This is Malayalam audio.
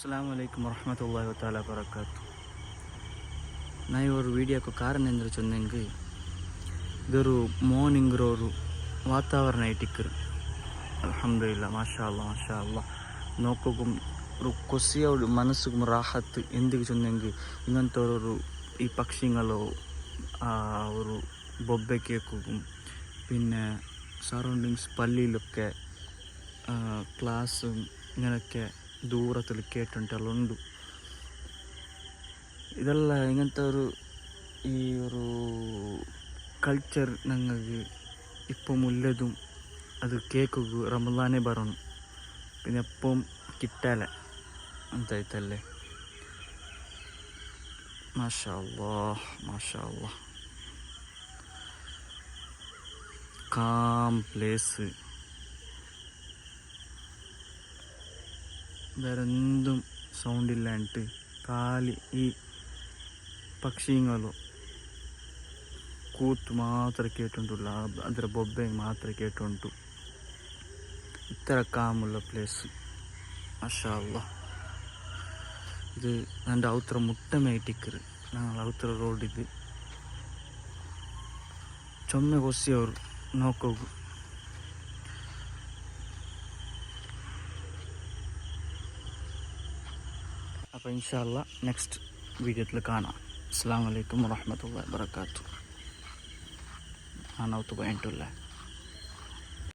अस्सलामु अलैकुम वरहमतुल्लाहि ताला वबरकातुहू. ना इवर वीडियो को कारण एंद्रे चंदेंगे इधर मॉर्निंग रोरू वातावरण इटिक्कर अल्हम्दुलिल्लाह माशा अल्लाह नोकुगुम കൊസിയ മനസ്സുകും റാഹത്ത് എന്തിക്ക് ചൊന്നെങ്കിൽ ഇങ്ങനത്തെ ഒരു ഈ പക്ഷികളോ ഒരു ബൊബ്ബെ കേൾക്കും. പിന്നെ സറൗണ്ടിങ്സ് പള്ളിയിലൊക്കെ ക്ലാസ്സും ഇങ്ങനെയൊക്കെ ദൂരത്തിൽ കേട്ടിട്ടെല്ലാം ഉണ്ട്. ഇതെല്ലാം ഇങ്ങനത്തെ ഈ ഒരു കൾച്ചർ ഞങ്ങൾക്ക് ഇപ്പം ഉള്ളതും അത് കേൾക്കുക റമദാനെ പറയണം. പിന്നെ എപ്പം കിട്ടാല ಅಂತಾಯ್ತಲ್ಲೇ. ಮಾಶಾ ಅಲ್ಲಾಹ್ ಕಾಮ್ ಪ್ಲೇಸ್. വേറെന്തും സൗണ്ടില്ലാണ്ട് കാലി ഈ പക്ഷിಗಳು ಕೂತು ಮಾತ್ರ ಕೇಟುಂಟುಲ್ಲ, ಅದರ ಬೊಬ್ಬೆ ಮಾತ್ರ ಕೇಟುಂಟು. ಇತರ ಕಾಮುള്ള ಪ್ಲೇಸ್ മാഷാ അല്ലാഹ്. ഇത് എൻ്റെ ഔത്ര മുട്ടമേറ്റിക്കറ് ഞങ്ങൾ ഔത്ര റോഡിത് ചൊമ്മ കൊസിയವರು നോക്കൂ. അപ്പോൾ ഇൻഷാ അല്ലാഹ് നെക്സ്റ്റ് വീഡിയോത്തിൽ കാണാം. അസ്സലാമു അലൈക്കും വറഹ്മത്തുള്ളാഹി വബറകാതുഹു. ഞാൻ ഔത്ത് പോയിട്ടില്ല.